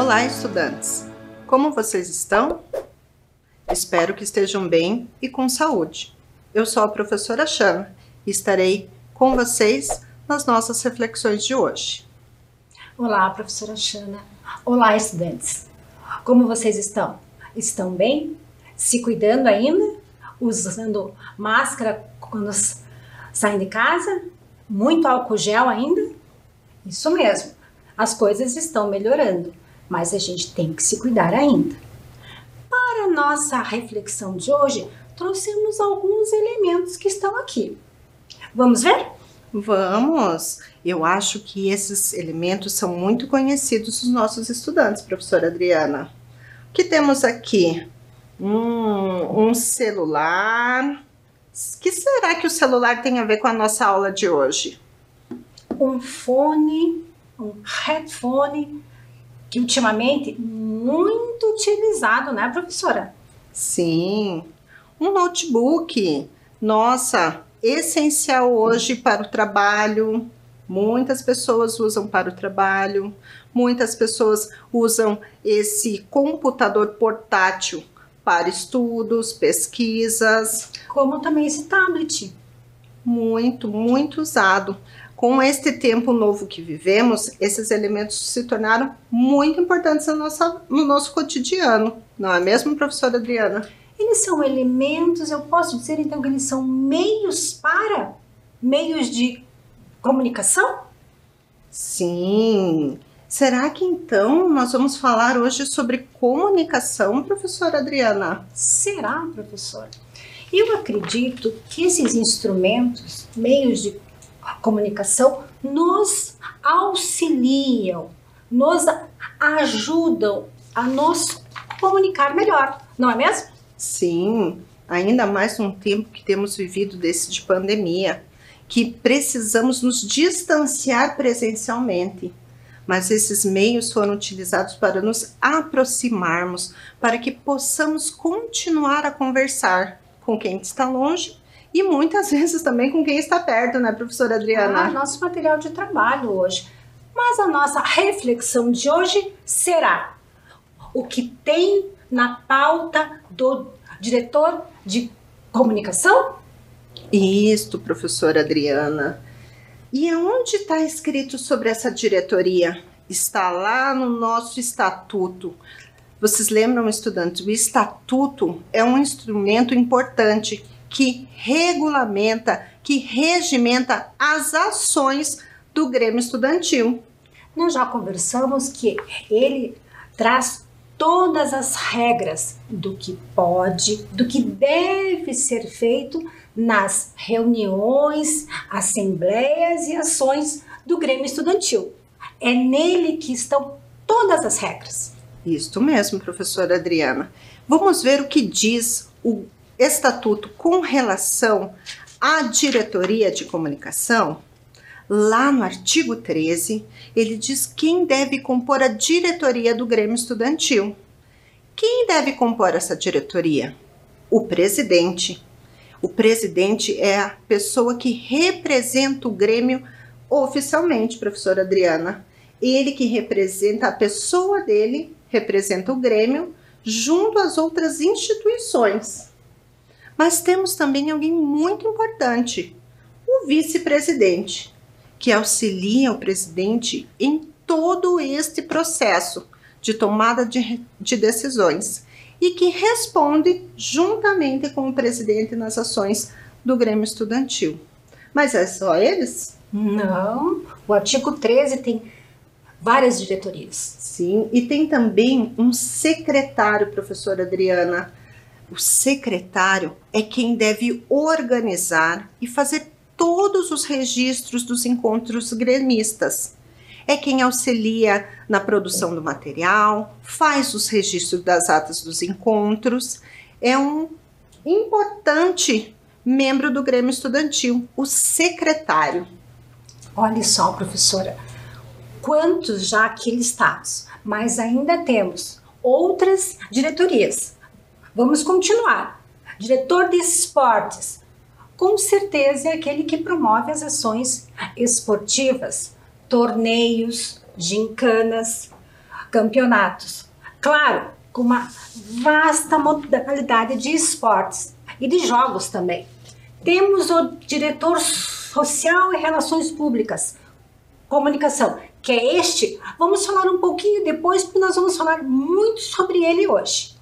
Olá, estudantes! Como vocês estão? Espero que estejam bem e com saúde. Eu sou a professora Shana e estarei com vocês nas nossas reflexões de hoje. Olá, professora Shana. Olá, estudantes. Como vocês estão? Estão bem? Se cuidando ainda? Usando máscara quando saem de casa? Muito álcool gel ainda? Isso mesmo. As coisas estão melhorando, mas a gente tem que se cuidar ainda. Para a nossa reflexão de hoje, trouxemos alguns elementos que estão aqui. Vamos ver? Vamos! Eu acho que esses elementos são muito conhecidos dos nossos estudantes, professora Adriana. O que temos aqui? Um celular. O que será que o celular tem a ver com a nossa aula de hoje? Um fone, um headphone, que ultimamente muito utilizado, né, professora? Sim, um notebook. Nossa, essencial hoje para o trabalho. Muitas pessoas usam para o trabalho. Muitas pessoas usam esse computador portátil para estudos, pesquisas. Como também esse tablet. Muito, muito usado. Com este tempo novo que vivemos, esses elementos se tornaram muito importantes no nosso cotidiano. Não é mesmo, professora Adriana? Eles são elementos, eu posso dizer então que eles são meios de comunicação? Sim. Será que então nós vamos falar hoje sobre comunicação, professora Adriana? Será, professora? Eu acredito que esses instrumentos, meios de comunicação, nos auxiliam, nos ajudam a nos comunicar melhor, não é mesmo? Sim, ainda mais num tempo que temos vivido de pandemia, que precisamos nos distanciar presencialmente. Mas esses meios foram utilizados para nos aproximarmos, para que possamos continuar a conversar com quem está longe e muitas vezes também com quem está perto, né, professora Adriana? Nosso material de trabalho hoje. Mas a nossa reflexão de hoje será o que tem na pauta do diretor de comunicação? Isso, professora Adriana. E aonde está escrito sobre essa diretoria? Está lá no nosso estatuto. Vocês lembram, estudantes? O estatuto é um instrumento importante que regulamenta, que regimenta as ações do Grêmio Estudantil. Nós já conversamos que ele traz todas as regras do que pode, do que deve ser feito nas reuniões, assembleias e ações do Grêmio Estudantil. É nele que estão todas as regras. Isso mesmo, professora Adriana. Vamos ver o que diz o estatuto com relação à diretoria de comunicação. Lá no artigo 13, ele diz quem deve compor a diretoria do Grêmio Estudantil. Quem deve compor essa diretoria? O presidente. O presidente é a pessoa que representa o Grêmio oficialmente, professora Adriana. Ele que representa, a pessoa dele representa o Grêmio junto às outras instituições. Mas temos também alguém muito importante, o vice-presidente, que auxilia o presidente em todo este processo de tomada de decisões e que responde juntamente com o presidente nas ações do Grêmio Estudantil. Mas é só eles? Não, o artigo 13 tem várias diretorias. Sim, e tem também um secretário, professora Adriana. O secretário é quem deve organizar e fazer todos os registros dos encontros gremistas. É quem auxilia na produção do material, faz os registros das atas dos encontros. É um importante membro do Grêmio Estudantil, o secretário. Olha só, professora, quantos já aqui listados, mas ainda temos outras diretorias. Vamos continuar. Diretor de esportes, com certeza é aquele que promove as ações esportivas, torneios, gincanas. campeonatos. Claro, com uma vasta modalidade de esportes e de jogos também. Temos o diretor social e relações públicas, comunicação, que é este. Vamos falar um pouquinho depois, porque nós vamos falar muito sobre ele hoje.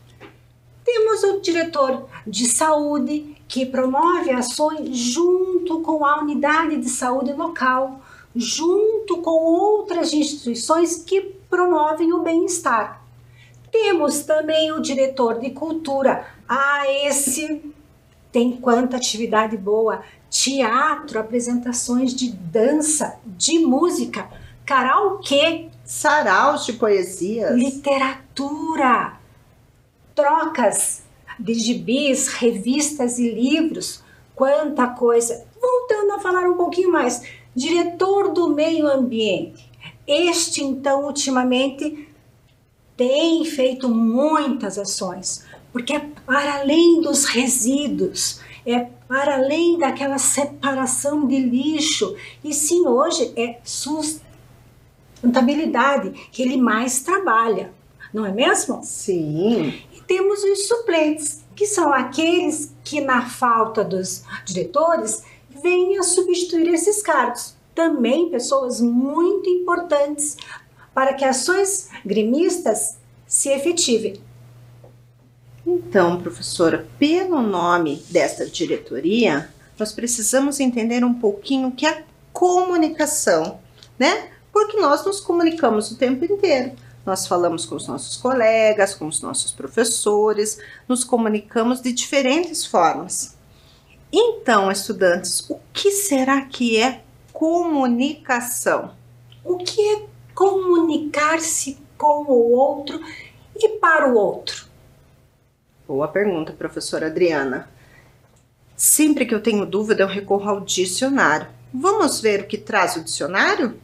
Temos o diretor de saúde, que promove ações junto com a unidade de saúde local, junto com outras instituições que promovem o bem-estar. Temos também o diretor de cultura. Esse tem quanta atividade boa. Teatro, apresentações de dança, de música, karaokê, saraus de poesias, literatura, trocas de gibis, revistas e livros, quanta coisa. Voltando a falar um pouquinho mais, diretor do meio ambiente. Este, então, ultimamente, tem feito muitas ações, porque é para além dos resíduos, é para além daquela separação de lixo, e sim, hoje é sustentabilidade que ele mais trabalha, não é mesmo? Sim. E temos os suplentes, que são aqueles que, na falta dos diretores, vêm a substituir esses cargos. Também pessoas muito importantes para que ações gremistas se efetivem. Então, professora, pelo nome desta diretoria, nós precisamos entender um pouquinho o que é comunicação, né? Porque nós nos comunicamos o tempo inteiro. Nós falamos com os nossos colegas, com os nossos professores, nos comunicamos de diferentes formas. Então, estudantes, o que será que é comunicação? O que é comunicar-se com o outro e para o outro? Boa pergunta, professora Adriana. Sempre que eu tenho dúvida, eu recorro ao dicionário. Vamos ver o que traz o dicionário?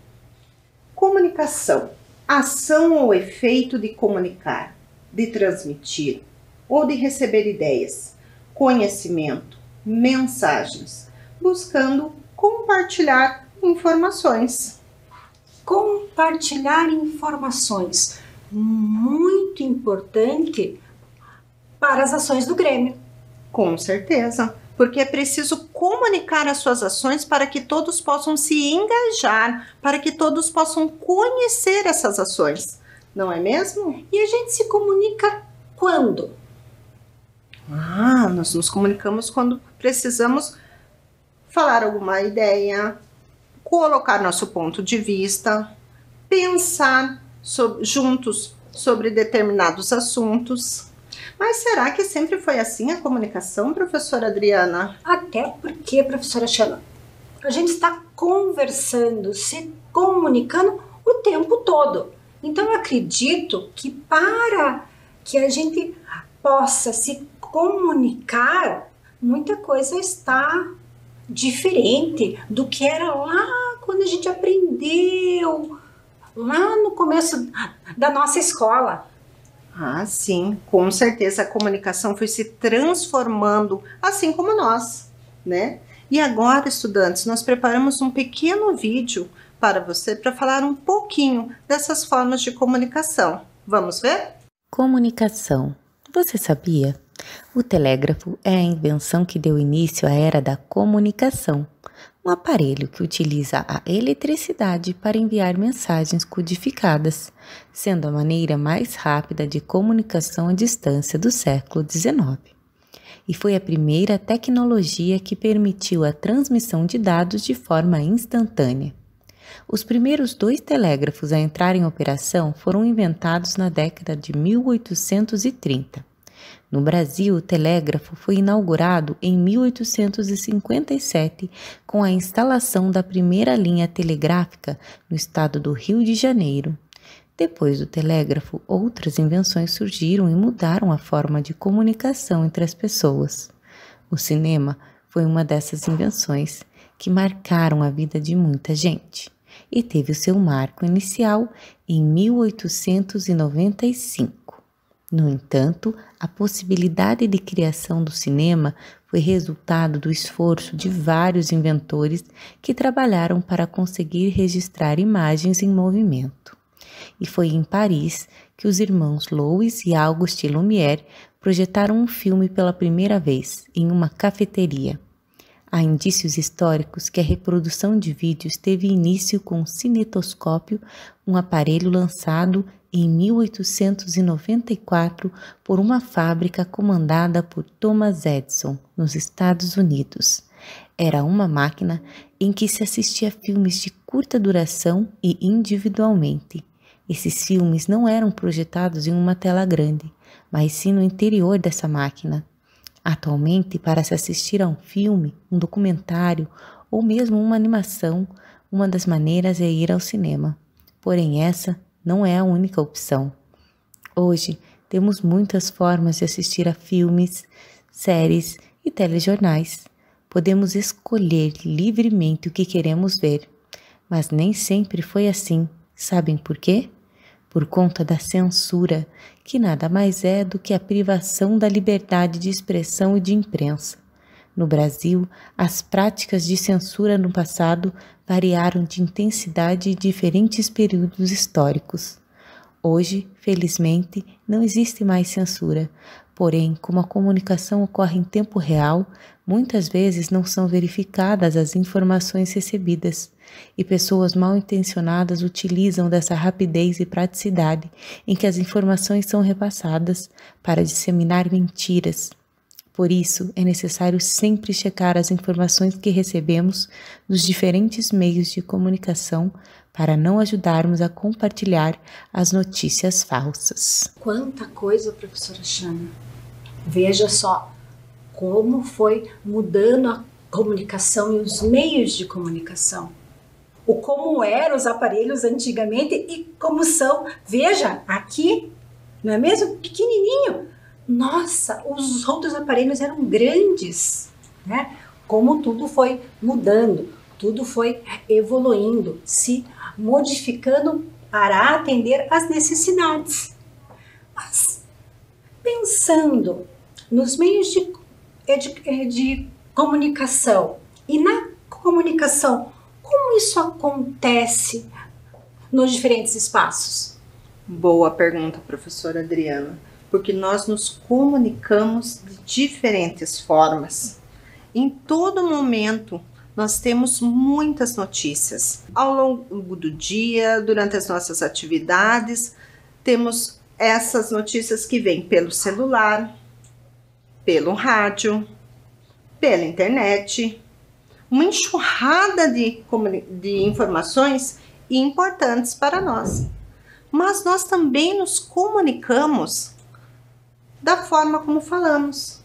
Comunicação. Ação ou efeito de comunicar, de transmitir ou de receber ideias, conhecimento, mensagens, buscando compartilhar informações. Compartilhar informações, muito importante para as ações do Grêmio. Com certeza, porque é preciso comunicar as suas ações para que todos possam se engajar, para que todos possam conhecer essas ações, não é mesmo? E a gente se comunica quando? Nós nos comunicamos quando precisamos falar alguma ideia, colocar nosso ponto de vista, pensar juntos sobre determinados assuntos. Mas será que sempre foi assim a comunicação, professora Adriana? Até porque, professora Shana, a gente está conversando, se comunicando o tempo todo. Então, eu acredito que para que a gente possa se comunicar, muita coisa está diferente do que era lá quando a gente aprendeu, lá no começo da nossa escola. Sim, com certeza a comunicação foi se transformando, assim como nós, né? E agora, estudantes, nós preparamos um pequeno vídeo para você para falar um pouquinho dessas formas de comunicação. Vamos ver? Comunicação. Você sabia? O telégrafo é a invenção que deu início à era da comunicação, um aparelho que utiliza a eletricidade para enviar mensagens codificadas, sendo a maneira mais rápida de comunicação à distância do século XIX. E foi a primeira tecnologia que permitiu a transmissão de dados de forma instantânea. Os primeiros 2 telégrafos a entrar em operação foram inventados na década de 1830. No Brasil, o telégrafo foi inaugurado em 1857 com a instalação da primeira linha telegráfica no estado do Rio de Janeiro. Depois do telégrafo, outras invenções surgiram e mudaram a forma de comunicação entre as pessoas. O cinema foi uma dessas invenções que marcaram a vida de muita gente e teve o seu marco inicial em 1895. No entanto, a possibilidade de criação do cinema foi resultado do esforço de vários inventores que trabalharam para conseguir registrar imagens em movimento. e foi em Paris que os irmãos Louis e Auguste Lumière projetaram um filme pela primeira vez, em uma cafeteria. Há indícios históricos que a reprodução de vídeos teve início com o cinetoscópio, um aparelho lançado em 1894 por uma fábrica comandada por Thomas Edison, nos Estados Unidos. Era uma máquina em que se assistia a filmes de curta duração e individualmente. Esses filmes não eram projetados em uma tela grande, mas sim no interior dessa máquina. Atualmente, para se assistir a um filme, um documentário ou mesmo uma animação, uma das maneiras é ir ao cinema. Porém, essa não é a única opção. Hoje, temos muitas formas de assistir a filmes, séries e telejornais. Podemos escolher livremente o que queremos ver, mas nem sempre foi assim. Sabem por quê? Por conta da censura, que nada mais é do que a privação da liberdade de expressão e de imprensa. No Brasil, as práticas de censura no passado variaram de intensidade em diferentes períodos históricos. Hoje, felizmente, não existe mais censura, porém, como a comunicação ocorre em tempo real, muitas vezes não são verificadas as informações recebidas, e pessoas mal intencionadas utilizam dessa rapidez e praticidade em que as informações são repassadas para disseminar mentiras. Por isso, é necessário sempre checar as informações que recebemos dos diferentes meios de comunicação para não ajudarmos a compartilhar as notícias falsas. Quanta coisa, professora Shana. Veja só como foi mudando a comunicação e os meios de comunicação. O como eram os aparelhos antigamente e como são. Veja, aqui, não é mesmo? Pequenininho. Nossa, os outros aparelhos eram grandes, né? Como tudo foi mudando, tudo foi evoluindo, se modificando para atender às necessidades. Mas, pensando nos meios de comunicação e na comunicação, como isso acontece nos diferentes espaços? Boa pergunta, professora Adriana, porque nós nos comunicamos de diferentes formas. Em todo momento, nós temos muitas notícias. Ao longo do dia, durante as nossas atividades, temos essas notícias que vêm pelo celular, pelo rádio, pela internet, uma enxurrada de informações importantes para nós. Mas nós também nos comunicamos da forma como falamos.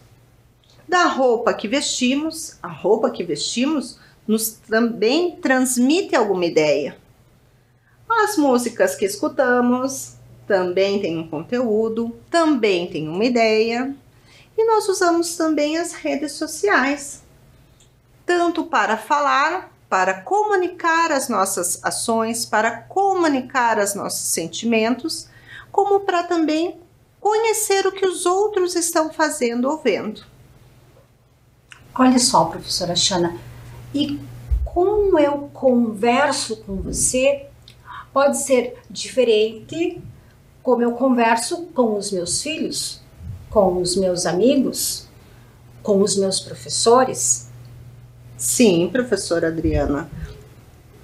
Da roupa que vestimos, a roupa que vestimos nos também transmite alguma ideia. As músicas que escutamos também têm um conteúdo, também têm uma ideia. E nós usamos também as redes sociais, tanto para falar, para comunicar as nossas ações, para comunicar os nossos sentimentos, como para também conhecer o que os outros estão fazendo ou vendo. Olha só, professora Shana, e como eu converso com você pode ser diferente como eu converso com os meus filhos, com os meus amigos, com os meus professores? Sim, professora Adriana.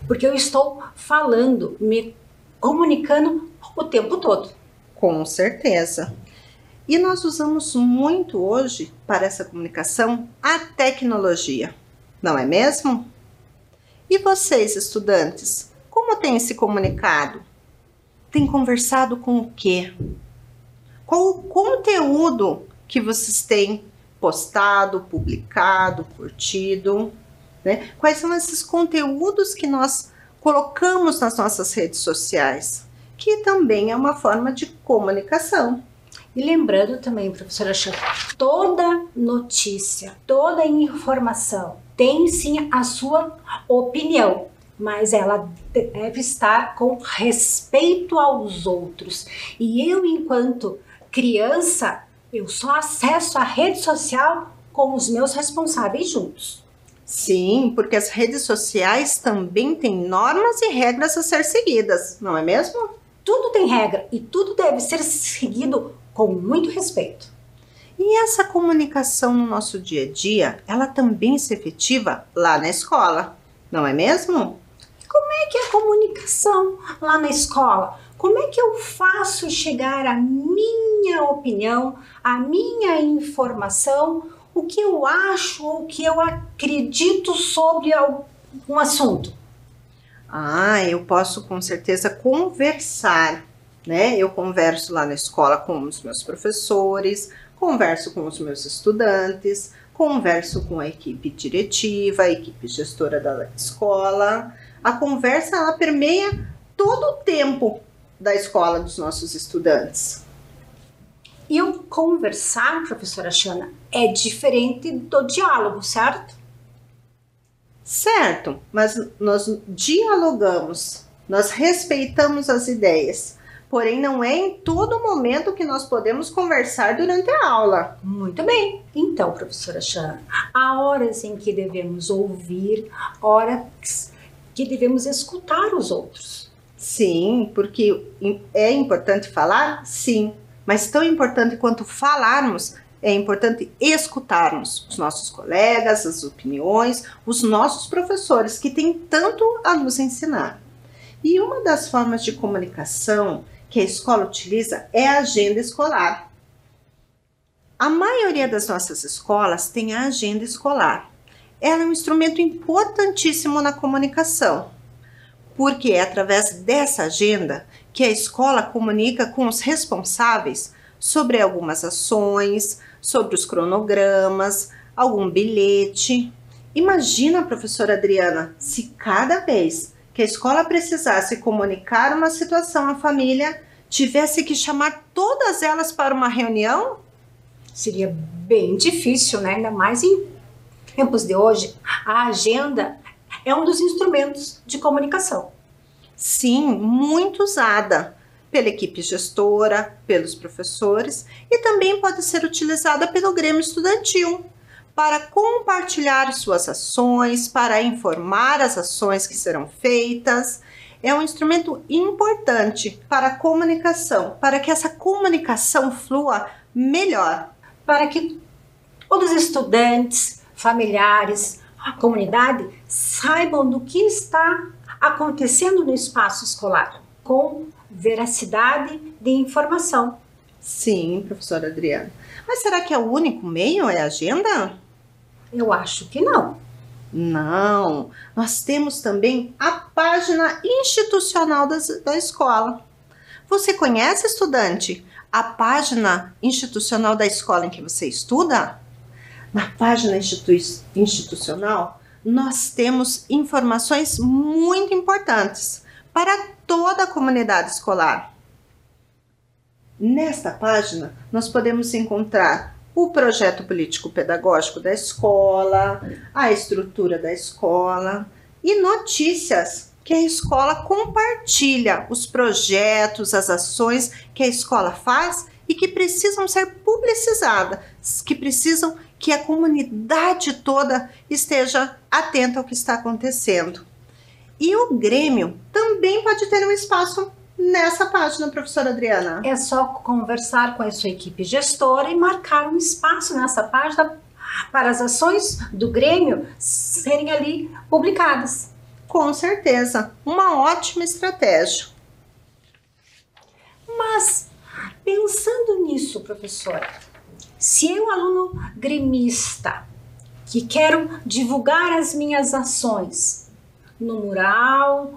Porque eu estou falando, me comunicando o tempo todo. Com certeza. E nós usamos muito hoje para essa comunicação a tecnologia, não é mesmo? E vocês, estudantes, como têm se comunicado? Têm conversado com o quê? Qual o conteúdo que vocês têm postado, publicado, curtido, né? Quais são esses conteúdos que nós colocamos nas nossas redes sociais, que também é uma forma de comunicação. E lembrando também, professora Shana, toda notícia, toda informação tem sim a sua opinião, mas ela deve estar com respeito aos outros. E eu, enquanto criança, eu só acesso a rede social com os meus responsáveis juntos. Sim, porque as redes sociais também têm normas e regras a ser seguidas, não é mesmo? tudo tem regra e tudo deve ser seguido com muito respeito. E essa comunicação no nosso dia a dia, ela também se efetiva lá na escola, não é mesmo? Como é que é a comunicação lá na escola? Como é que eu faço chegar a minha opinião, a minha informação, o que eu acho ou o que eu acredito sobre algum assunto? Eu posso com certeza conversar, né? Eu converso lá na escola com os meus professores, converso com os meus estudantes, converso com a equipe diretiva, a equipe gestora da escola. A conversa, ela permeia todo o tempo da escola dos nossos estudantes. E o conversar, professora Shana, é diferente do diálogo, certo? Certo, mas nós dialogamos, nós respeitamos as ideias, porém não é em todo momento que nós podemos conversar durante a aula. Muito bem. Então, professora Shana, há horas em que devemos ouvir, horas que devemos escutar os outros. Sim, porque é importante falar, sim, mas tão importante quanto falarmos, é importante escutarmos os nossos colegas, as opiniões, os nossos professores, que têm tanto a nos ensinar. E uma das formas de comunicação que a escola utiliza é a agenda escolar. A maioria das nossas escolas tem a agenda escolar. Ela é um instrumento importantíssimo na comunicação, porque é através dessa agenda que a escola comunica com os responsáveis sobre algumas ações, sobre os cronogramas, algum bilhete. Imagina, professora Adriana, se cada vez que a escola precisasse comunicar uma situação à família, tivesse que chamar todas elas para uma reunião? Seria bem difícil, né? Ainda mais em tempos de hoje. A agenda é um dos instrumentos de comunicação. Sim, muito usada pela equipe gestora, pelos professores e também pode ser utilizada pelo Grêmio Estudantil para compartilhar suas ações, para informar as ações que serão feitas. É um instrumento importante para a comunicação, para que essa comunicação flua melhor. Para que todos os estudantes, familiares, a comunidade saibam do que está acontecendo no espaço escolar, com veracidade de informação. Sim, professora Adriana. Mas será que é o único meio, é a agenda? Eu acho que não. Não, nós temos também a página institucional da escola. Você conhece, estudante, a página institucional da escola em que você estuda? Na página institucional, nós temos informações muito importantes para toda a comunidade escolar. Nesta página, nós podemos encontrar o projeto político-pedagógico da escola, a estrutura da escola e notícias que a escola compartilha, os projetos, as ações que a escola faz e que precisam ser publicizadas, que precisam que a comunidade toda esteja atenta ao que está acontecendo. E o Grêmio também pode ter um espaço nessa página, professora Adriana. É só conversar com a sua equipe gestora e marcar um espaço nessa página para as ações do Grêmio serem ali publicadas. Com certeza, uma ótima estratégia. Mas, pensando nisso, professora, se eu, aluno gremista, que quero divulgar as minhas ações no mural,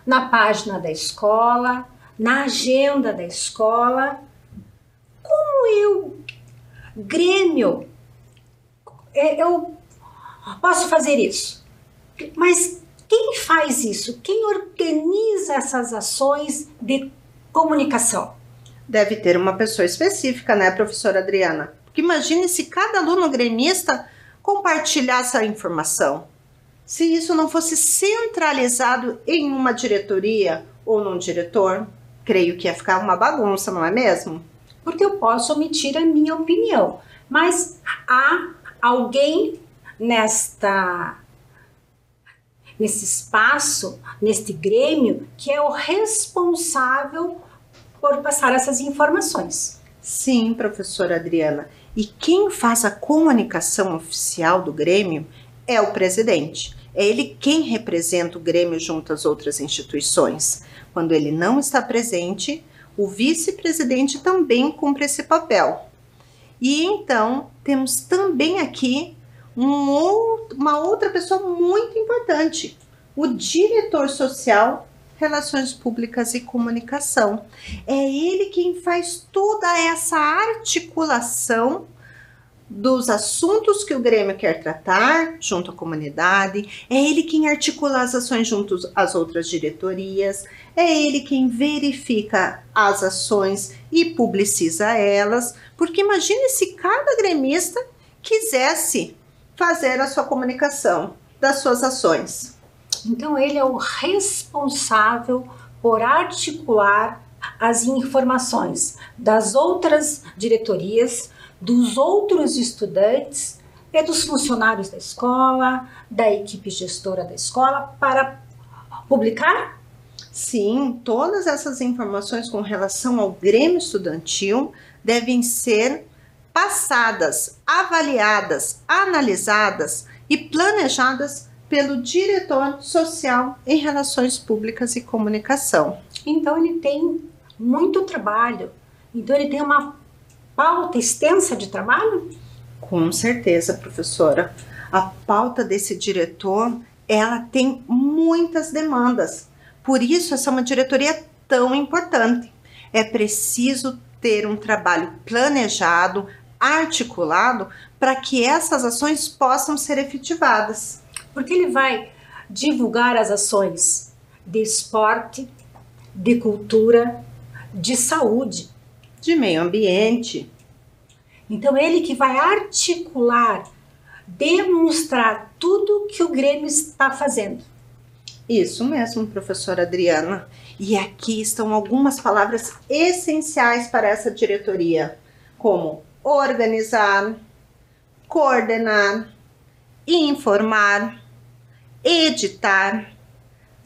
na página da escola, na agenda da escola, como eu, Grêmio, eu posso fazer isso? Mas quem faz isso? Quem organiza essas ações de comunicação? Deve ter uma pessoa específica, né, professora Adriana? Porque imagine se cada aluno gremista compartilhasse a informação. Se isso não fosse centralizado em uma diretoria ou num diretor, creio que ia ficar uma bagunça, não é mesmo? Porque eu posso omitir a minha opinião, mas há alguém nesse espaço, neste Grêmio, que é o responsável por passar essas informações. Sim, professora Adriana. E quem faz a comunicação oficial do Grêmio é o presidente. É ele quem representa o Grêmio junto às outras instituições. Quando ele não está presente, o vice-presidente também cumpre esse papel. E então, temos também aqui uma outra pessoa muito importante, o diretor social, Relações Públicas e Comunicação. É ele quem faz toda essa articulação dos assuntos que o Grêmio quer tratar junto à comunidade, é ele quem articula as ações junto às outras diretorias, é ele quem verifica as ações e publiciza elas, porque imagine se cada gremista quisesse fazer a sua comunicação das suas ações. Então ele é o responsável por articular as informações das outras diretorias, dos outros estudantes e dos funcionários da escola, da equipe gestora da escola, para publicar? Sim, todas essas informações com relação ao Grêmio Estudantil devem ser passadas, avaliadas, analisadas e planejadas pelo diretor social em Relações Públicas e Comunicação. Então ele tem muito trabalho, então ele tem uma pauta extensa de trabalho? Com certeza, professora. A pauta desse diretor, ela tem muitas demandas. Por isso, essa é uma diretoria tão importante. É preciso ter um trabalho planejado, articulado, para que essas ações possam ser efetivadas. Porque ele vai divulgar as ações de esporte, de cultura, de saúde, de meio ambiente. Então ele que vai articular, demonstrar tudo que o Grêmio está fazendo. Isso mesmo, professora Adriana. E aqui estão algumas palavras essenciais para essa diretoria, como organizar, coordenar, informar, editar,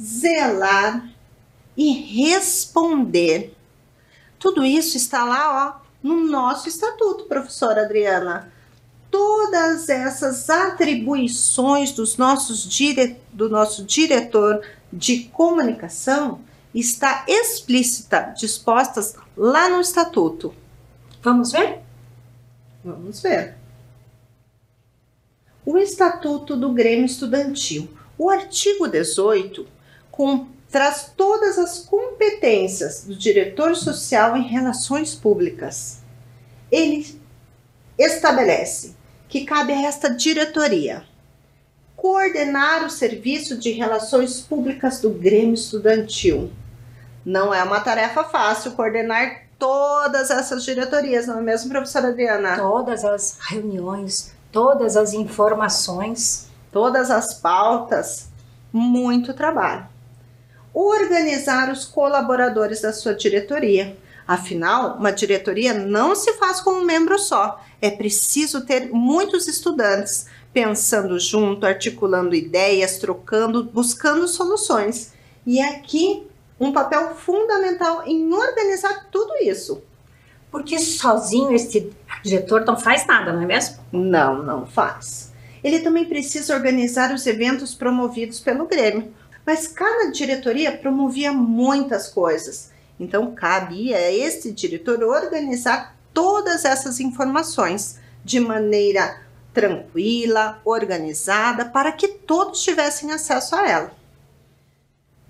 zelar e responder. Tudo isso está lá, ó, no nosso estatuto, professora Adriana. Todas essas atribuições do nosso diretor de comunicação está explícita, dispostas lá no estatuto. Vamos ver? Vamos ver. O Estatuto do Grêmio Estudantil. O artigo 18 traz todas as competências do diretor social em relações públicas. Ele estabelece que cabe a esta diretoria coordenar o serviço de relações públicas do Grêmio Estudantil. Não é uma tarefa fácil coordenar todas essas diretorias, não é mesmo, professora Adriana? Todas as reuniões, todas as informações, todas as pautas, muito trabalho. Organizar os colaboradores da sua diretoria. Afinal, uma diretoria não se faz com um membro só. É preciso ter muitos estudantes pensando junto, articulando ideias, trocando, buscando soluções. E aqui um papel fundamental em organizar tudo isso. Porque sozinho esse diretor não faz nada, não é mesmo? Não, não faz. Ele também precisa organizar os eventos promovidos pelo Grêmio. Mas cada diretoria promovia muitas coisas. Então, cabia a este diretor organizar todas essas informações de maneira tranquila, organizada, para que todos tivessem acesso a ela.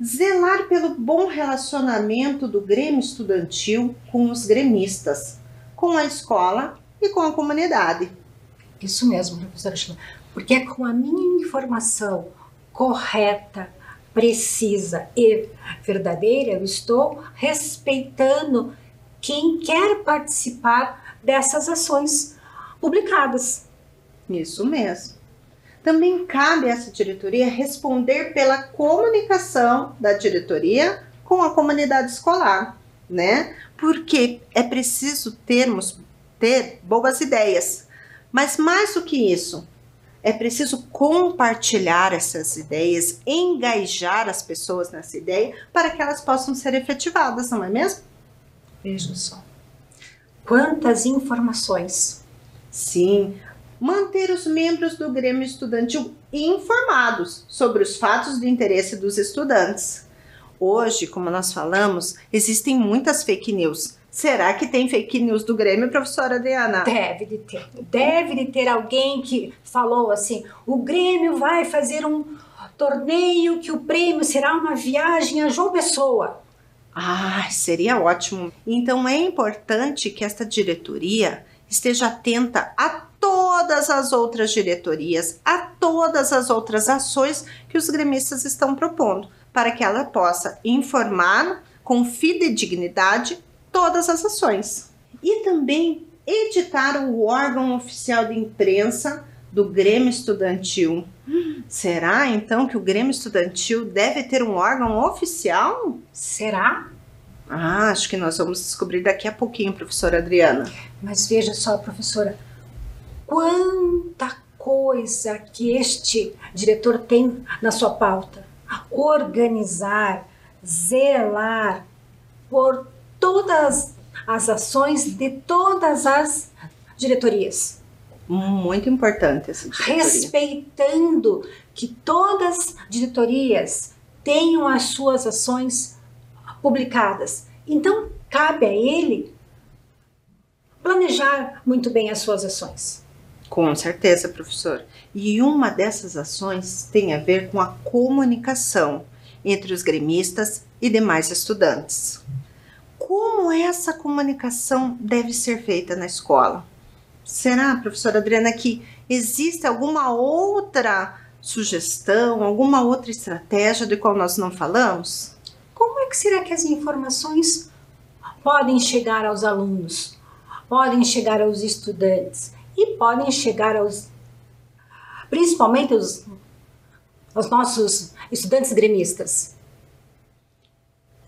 Zelar pelo bom relacionamento do Grêmio Estudantil com os gremistas, com a escola e com a comunidade. Isso mesmo, professora Sheila, porque é com a minha informação correta, precisa e verdadeira, eu estou respeitando quem quer participar dessas ações publicadas. Isso mesmo. Também cabe a essa diretoria responder pela comunicação da diretoria com a comunidade escolar, né? Porque é preciso ter boas ideias, mas mais do que isso, é preciso compartilhar essas ideias, engajar as pessoas nessa ideia para que elas possam ser efetivadas, não é mesmo? Veja só. Quantas informações. Sim, manter os membros do Grêmio Estudantil informados sobre os fatos de interesse dos estudantes. Hoje, como nós falamos, existem muitas fake news. Será que tem fake news do Grêmio, professora Adriana? Deve de ter. Deve de ter alguém que falou assim, o Grêmio vai fazer um torneio que o prêmio será uma viagem a João Pessoa. Ah, seria ótimo. Então é importante que esta diretoria esteja atenta a todas as outras diretorias, a todas as outras ações que os gremistas estão propondo, para que ela possa informar com fidedignidade todas as ações. E também editar o órgão oficial de imprensa do Grêmio Estudantil. Será então que o Grêmio Estudantil deve ter um órgão oficial? Será? Ah, acho que nós vamos descobrir daqui a pouquinho, professora Adriana. Mas veja só, professora, quanta coisa que este diretor tem na sua pauta. Organizar, zelar por todas as ações de todas as diretorias. Muito importante essa diretoria. Respeitando que todas as diretorias tenham as suas ações publicadas. Então, cabe a ele planejar muito bem as suas ações. Com certeza, professor. E uma dessas ações tem a ver com a comunicação entre os gremistas e demais estudantes. Como essa comunicação deve ser feita na escola? Será, professora Adriana, que existe alguma outra sugestão, alguma outra estratégia de qual nós não falamos? Como é que será que as informações podem chegar aos alunos, podem chegar aos estudantes e podem chegar principalmente aos nossos estudantes gremistas?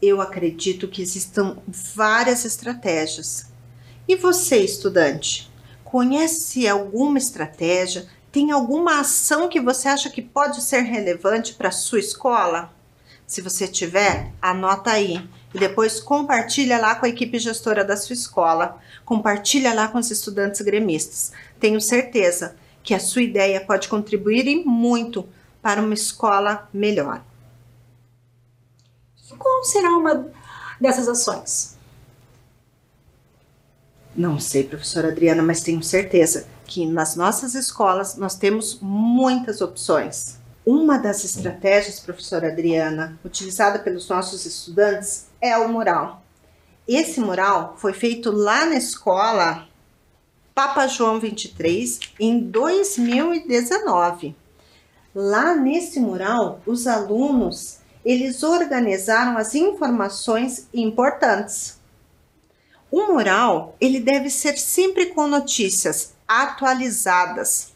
Eu acredito que existam várias estratégias. E você, estudante, conhece alguma estratégia? Tem alguma ação que você acha que pode ser relevante para a sua escola? Se você tiver, anota aí e depois compartilha lá com a equipe gestora da sua escola. Compartilha lá com os estudantes gremistas. Tenho certeza que a sua ideia pode contribuir e muito para uma escola melhor. Qual será uma dessas ações? Não sei, professora Adriana, mas tenho certeza que nas nossas escolas nós temos muitas opções. Uma das estratégias, professora Adriana, utilizada pelos nossos estudantes é o mural. Esse mural foi feito lá na escola Papa João 23 em 2019. Lá nesse mural, os alunos eles organizaram as informações importantes. O mural, ele deve ser sempre com notícias atualizadas.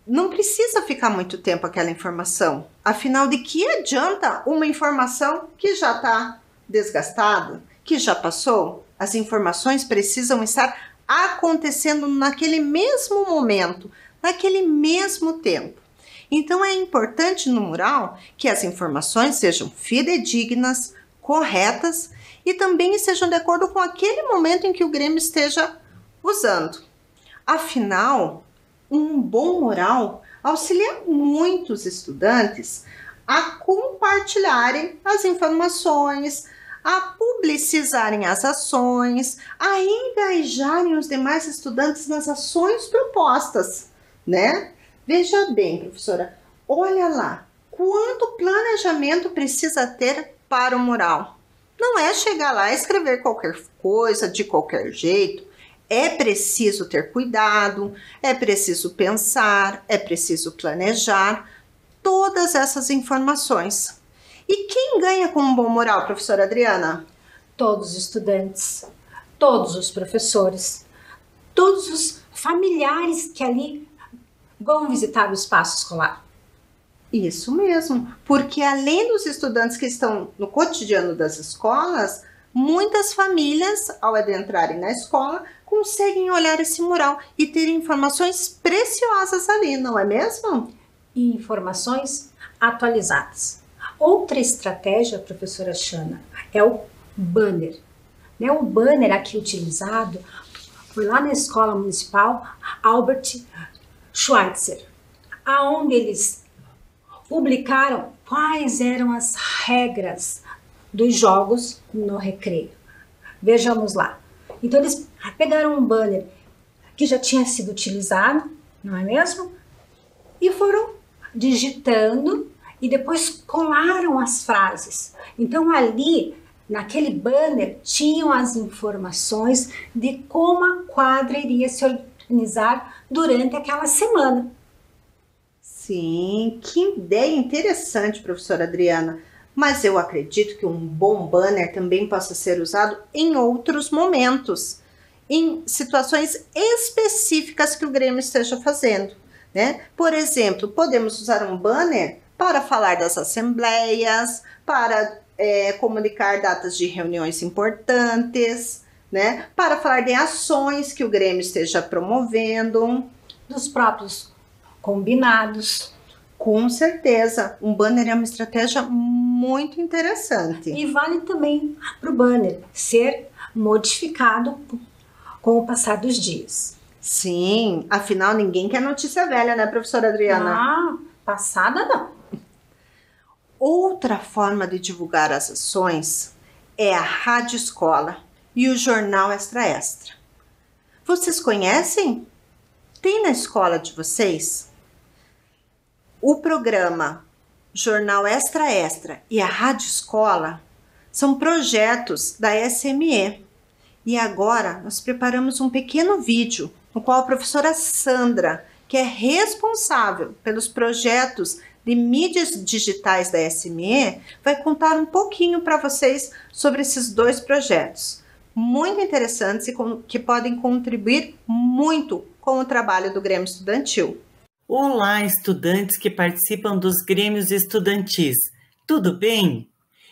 Não precisa ficar muito tempo aquela informação. Afinal, de que adianta uma informação que já está desgastada, que já passou? As informações precisam estar acontecendo naquele mesmo momento, naquele mesmo tempo. Então, é importante no mural que as informações sejam fidedignas, corretas e também sejam de acordo com aquele momento em que o Grêmio esteja usando. Afinal, um bom mural auxilia muitos estudantes a compartilharem as informações, a publicizarem as ações, a engajarem os demais estudantes nas ações propostas, né? Veja bem, professora, olha lá, quanto planejamento precisa ter para o mural? Não é chegar lá e escrever qualquer coisa, de qualquer jeito. É preciso ter cuidado, é preciso pensar, é preciso planejar todas essas informações. E quem ganha com um bom mural, professora Adriana? Todos os estudantes, todos os professores, todos os familiares que ali vão visitar o espaço escolar. Isso mesmo, porque além dos estudantes que estão no cotidiano das escolas, muitas famílias, ao adentrarem na escola, conseguem olhar esse mural e ter informações preciosas ali, não é mesmo? E informações atualizadas. Outra estratégia, professora Shana, é o banner. né? O banner aqui utilizado foi lá na Escola Municipal Albert Schweitzer, aonde eles publicaram quais eram as regras dos jogos no recreio. Vejamos lá. Então eles pegaram um banner que já tinha sido utilizado, não é mesmo? E foram digitando e depois colaram as frases. Então ali, naquele banner, tinham as informações de como a quadra iria se organizar durante aquela semana. Sim, que ideia interessante, professora Adriana. Mas eu acredito que um bom banner também possa ser usado em outros momentos, em situações específicas que o Grêmio esteja fazendo, né? Por exemplo, podemos usar um banner para falar das assembleias, para comunicar datas de reuniões importantes, né? Para falar de ações que o Grêmio esteja promovendo. Dos próprios combinados. Com certeza, um banner é uma estratégia muito interessante. E vale também para o banner ser modificado com o passar dos dias. Sim, afinal ninguém quer notícia velha, né, professora Adriana? Ah, passada não. Outra forma de divulgar as ações é a Rádio Escola e o Jornal Extra Extra. Vocês conhecem? Tem na escola de vocês? O programa Jornal Extra Extra e a Rádio Escola são projetos da SME. E agora nós preparamos um pequeno vídeo no qual a professora Sandra, que é responsável pelos projetos de mídias digitais da SME, vai contar um pouquinho para vocês sobre esses dois projetos, muito interessantes e que podem contribuir muito com o trabalho do Grêmio Estudantil. Olá, estudantes que participam dos Grêmios Estudantis. Tudo bem?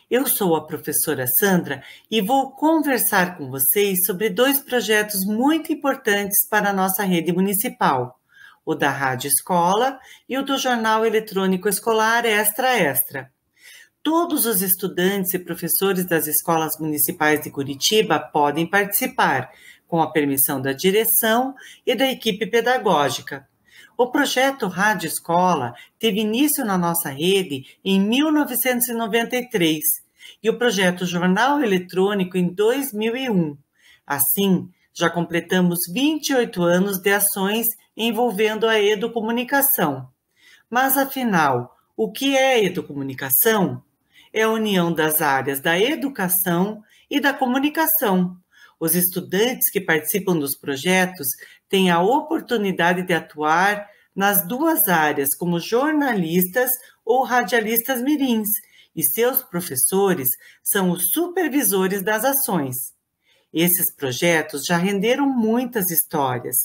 Eu sou a professora Sandra e vou conversar com vocês sobre dois projetos muito importantes para a nossa rede municipal, o da Rádio Escola e o do Jornal Eletrônico Escolar Extra Extra. Todos os estudantes e professores das escolas municipais de Curitiba podem participar, com a permissão da direção e da equipe pedagógica. O projeto Rádio Escola teve início na nossa rede em 1993 e o projeto Jornal Eletrônico em 2001. Assim, já completamos 28 anos de ações envolvendo a educomunicação. Mas, afinal, o que é educomunicação? É a união das áreas da educação e da comunicação. Os estudantes que participam dos projetos têm a oportunidade de atuar nas duas áreas como jornalistas ou radialistas mirins, e seus professores são os supervisores das ações. Esses projetos já renderam muitas histórias.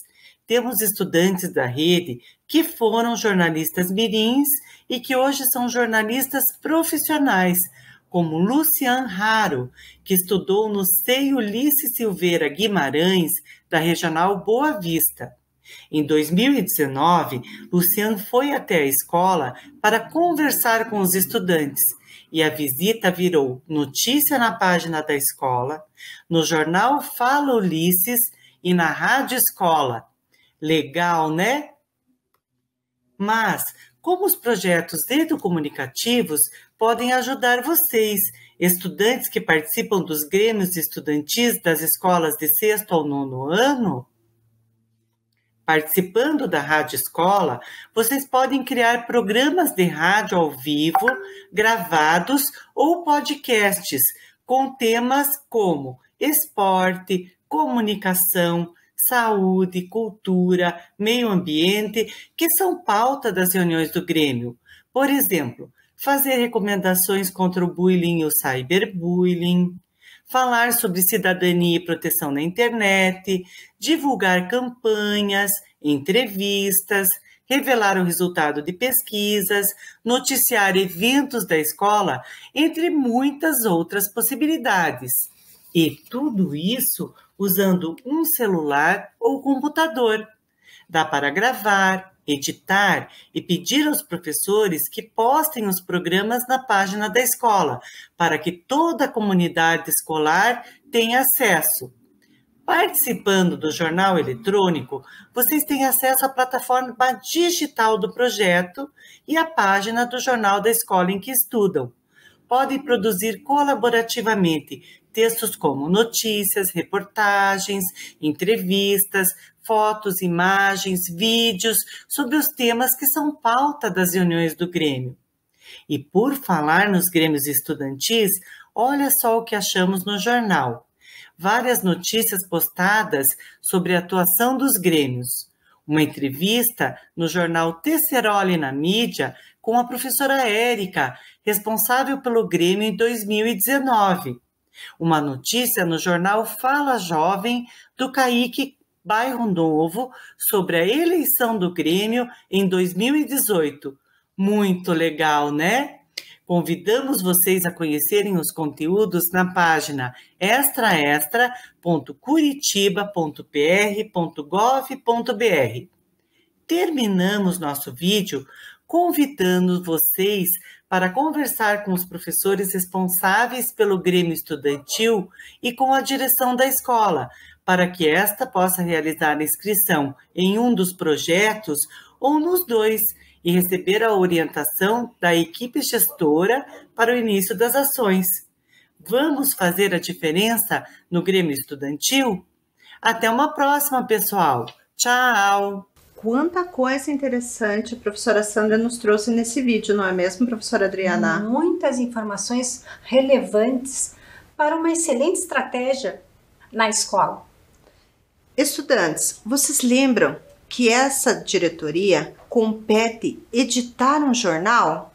Temos estudantes da rede que foram jornalistas mirins e que hoje são jornalistas profissionais, como Lucian Raro, que estudou no CEI Ulisses Silveira Guimarães, da Regional Boa Vista. Em 2019, Lucian foi até a escola para conversar com os estudantes e a visita virou notícia na página da escola, no jornal Fala Ulisses e na Rádio Escola. Legal, né? Mas como os projetos educomunicativos podem ajudar vocês, estudantes que participam dos grêmios estudantis das escolas de 6º ao 9º ano? Participando da Rádio Escola, vocês podem criar programas de rádio ao vivo, gravados ou podcasts, com temas como esporte, comunicação, saúde, cultura, meio ambiente, que são pauta das reuniões do Grêmio. Por exemplo, fazer recomendações contra o bullying e o cyberbullying, falar sobre cidadania e proteção na internet, divulgar campanhas, entrevistas, revelar o resultado de pesquisas, noticiar eventos da escola, entre muitas outras possibilidades. E tudo isso usando um celular ou computador. Dá para gravar, editar e pedir aos professores que postem os programas na página da escola, para que toda a comunidade escolar tenha acesso. Participando do jornal eletrônico, vocês têm acesso à plataforma digital do projeto e à página do jornal da escola em que estudam. Podem produzir colaborativamente textos como notícias, reportagens, entrevistas, fotos, imagens, vídeos sobre os temas que são pauta das reuniões do Grêmio. E por falar nos grêmios estudantis, olha só o que achamos no jornal. Várias notícias postadas sobre a atuação dos grêmios. Uma entrevista no jornal Tesseroli na Mídia com a professora Érica, responsável pelo Grêmio em 2019. Uma notícia no jornal Fala Jovem do Caíque Bairro Novo sobre a eleição do Grêmio em 2018. Muito legal, né? Convidamos vocês a conhecerem os conteúdos na página extraextra.curitiba.pr.gov.br. Terminamos nosso vídeo convidando vocês para conversar com os professores responsáveis pelo Grêmio Estudantil e com a direção da escola, para que esta possa realizar a inscrição em um dos projetos ou nos dois, e receber a orientação da equipe gestora para o início das ações. Vamos fazer a diferença no Grêmio Estudantil? Até uma próxima, pessoal. Tchau! Quanta coisa interessante a professora Sandra nos trouxe nesse vídeo, não é mesmo, professora Adriana? Muitas informações relevantes para uma excelente estratégia na escola. Estudantes, vocês lembram que essa diretoria compete editar um jornal?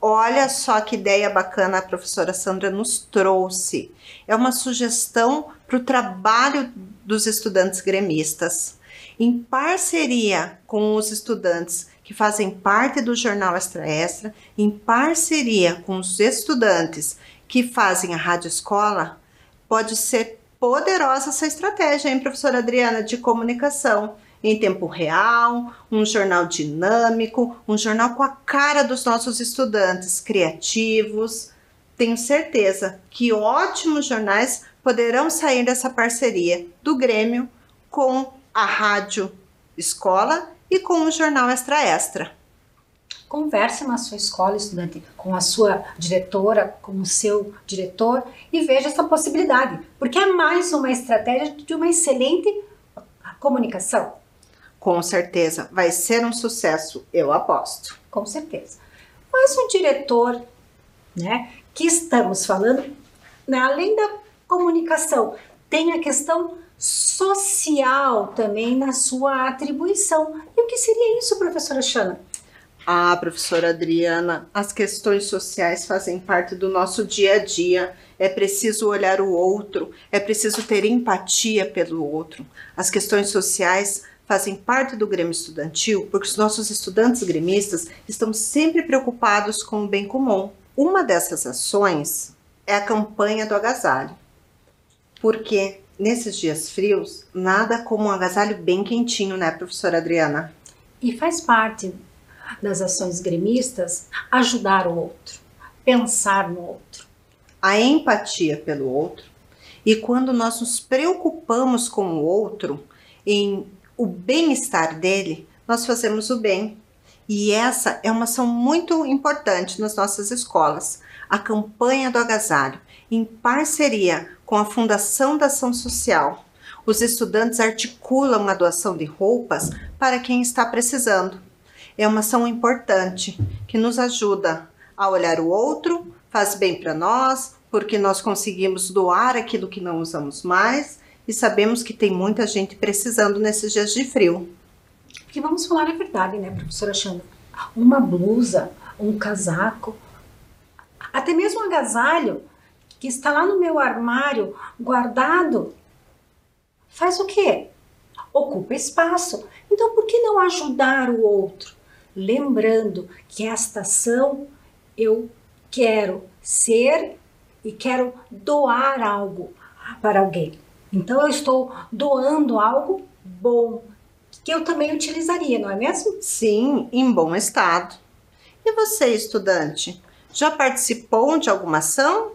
Olha só que ideia bacana a professora Sandra nos trouxe. É uma sugestão para o trabalho dos estudantes gremistas. Em parceria com os estudantes que fazem parte do Jornal Extra Extra, em parceria com os estudantes que fazem a Rádio Escola, pode ser poderosa essa estratégia, hein, professora Adriana, de comunicação em tempo real, um jornal dinâmico, um jornal com a cara dos nossos estudantes, criativos. Tenho certeza que ótimos jornais poderão sair dessa parceria do Grêmio com a Rádio Escola e com o Jornal Extra Extra. Converse na sua escola, estudante, com a sua diretora, com o seu diretor e veja essa possibilidade, porque é mais uma estratégia de uma excelente comunicação. Com certeza, vai ser um sucesso, eu aposto. Com certeza. Mas o diretor, né, que estamos falando, né, além da comunicação, tem a questão social também na sua atribuição. E o que seria isso, professora Shana? Ah, professora Adriana, as questões sociais fazem parte do nosso dia a dia. É preciso olhar o outro, é preciso ter empatia pelo outro. As questões sociais fazem parte do Grêmio Estudantil porque os nossos estudantes gremistas estão sempre preocupados com o bem comum. Uma dessas ações é a campanha do agasalho, porque nesses dias frios, nada como um agasalho bem quentinho, né, professora Adriana? E faz parte das ações gremistas ajudar o outro, pensar no outro. A empatia pelo outro, e quando nós nos preocupamos com o outro, em o bem-estar dele, nós fazemos o bem. E essa é uma ação muito importante nas nossas escolas. A campanha do agasalho, em parceria com a Fundação da Ação Social. Os estudantes articulam a doação de roupas para quem está precisando. É uma ação importante que nos ajuda a olhar o outro, faz bem para nós, porque nós conseguimos doar aquilo que não usamos mais e sabemos que tem muita gente precisando nesses dias de frio. Porque vamos falar a verdade, né, professora Xanda? Uma blusa, um casaco, até mesmo um agasalho que está lá no meu armário guardado, faz o quê? Ocupa espaço. Então, por que não ajudar o outro? Lembrando que esta ação eu quero ser e quero doar algo para alguém. Então, eu estou doando algo bom, que eu também utilizaria, não é mesmo? Sim, em bom estado. E você, estudante, já participou de alguma ação?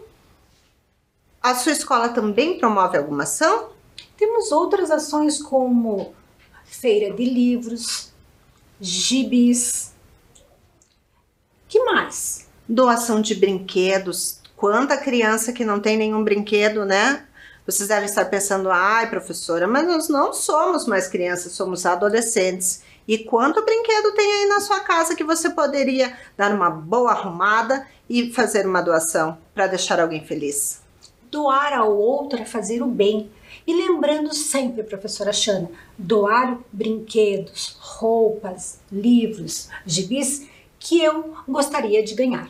A sua escola também promove alguma ação? Temos outras ações como feira de livros, gibis. Que mais? Doação de brinquedos. Quanta criança que não tem nenhum brinquedo, né? Vocês devem estar pensando, ai, professora, mas nós não somos mais crianças, somos adolescentes. E quanto brinquedo tem aí na sua casa que você poderia dar uma boa arrumada e fazer uma doação para deixar alguém feliz? Doar ao outro é fazer o bem. E lembrando sempre, professora Shana, doar brinquedos, roupas, livros, gibis que eu gostaria de ganhar.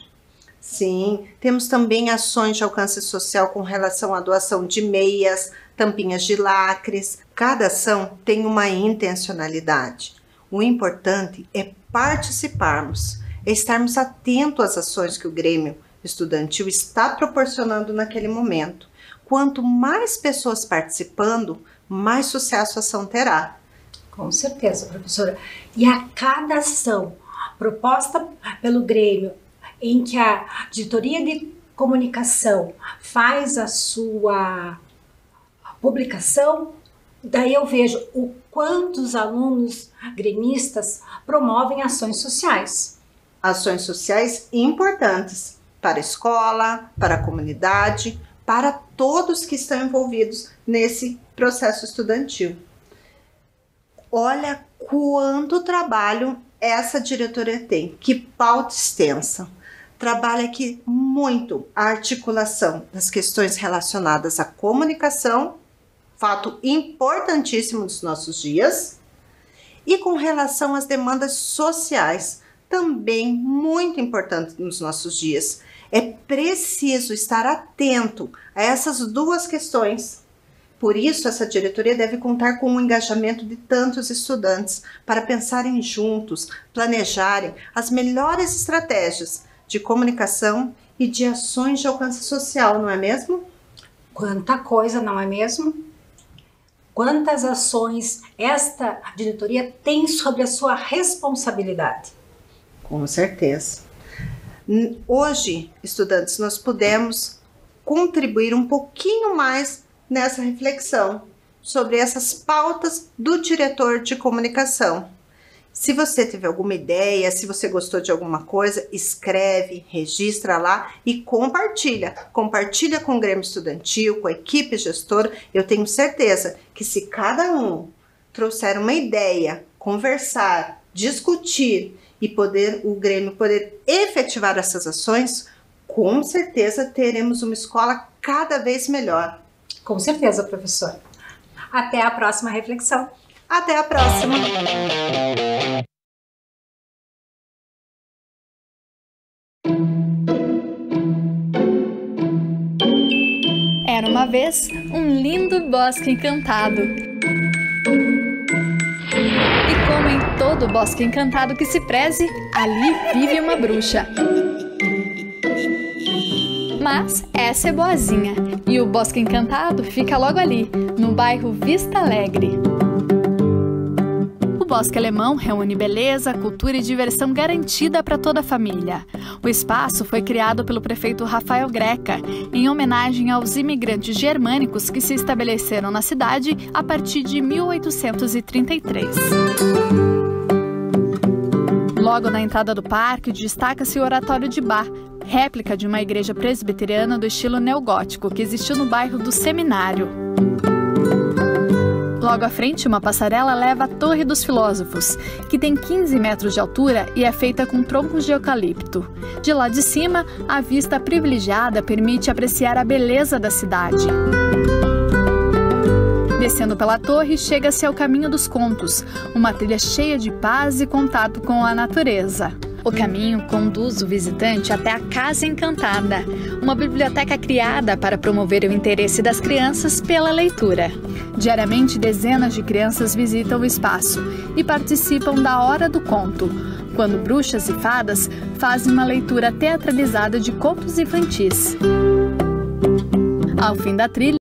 Sim, temos também ações de alcance social com relação à doação de meias, tampinhas de lacres. Cada ação tem uma intencionalidade. O importante é participarmos, é estarmos atentos às ações que o Grêmio Estudantil está proporcionando naquele momento. Quanto mais pessoas participando, mais sucesso a ação terá. Com certeza, professora. E a cada ação proposta pelo Grêmio, em que a diretoria de comunicação faz a sua publicação, daí eu vejo o quanto os alunos gremistas promovem ações sociais. Ações sociais importantes para a escola, para a comunidade, para todos que estão envolvidos nesse processo estudantil. Olha quanto trabalho essa diretoria tem, que pauta extensa. Trabalha aqui muito a articulação das questões relacionadas à comunicação, fato importantíssimo dos nossos dias, e com relação às demandas sociais, também muito importante nos nossos dias. É preciso estar atento a essas duas questões. Por isso, essa diretoria deve contar com o engajamento de tantos estudantes para pensarem juntos, planejarem as melhores estratégias de comunicação e de ações de alcance social, não é mesmo? Quanta coisa, não é mesmo? Quantas ações esta diretoria tem sobre a sua responsabilidade? Com certeza. Hoje, estudantes, nós pudemos contribuir um pouquinho mais nessa reflexão sobre essas pautas do diretor de comunicação. Se você tiver alguma ideia, se você gostou de alguma coisa, escreve, registra lá e compartilha. Compartilha com o Grêmio Estudantil, com a equipe gestora. Eu tenho certeza que se cada um trouxer uma ideia, conversar, discutir e o Grêmio poder efetivar essas ações, com certeza teremos uma escola cada vez melhor. Com certeza, professora. Até a próxima reflexão. Até a próxima! Era uma vez um lindo bosque encantado. E como em todo bosque encantado que se preze, ali vive uma bruxa. Mas essa é boazinha, e o Bosque Encantado fica logo ali, no bairro Vista Alegre. O Bosque Alemão reúne beleza, cultura e diversão garantida para toda a família. O espaço foi criado pelo prefeito Rafael Greca, em homenagem aos imigrantes germânicos que se estabeleceram na cidade a partir de 1833. Logo na entrada do parque, destaca-se o Oratório de Bá, réplica de uma igreja presbiteriana do estilo neogótico que existiu no bairro do Seminário. Logo à frente, uma passarela leva à Torre dos Filósofos, que tem 15 metros de altura e é feita com troncos de eucalipto. De lá de cima, a vista privilegiada permite apreciar a beleza da cidade. Descendo pela torre, chega-se ao Caminho dos Contos, uma trilha cheia de paz e contato com a natureza. O caminho conduz o visitante até a Casa Encantada, uma biblioteca criada para promover o interesse das crianças pela leitura. Diariamente, dezenas de crianças visitam o espaço e participam da Hora do Conto, quando bruxas e fadas fazem uma leitura teatralizada de contos infantis. Ao fim da trilha,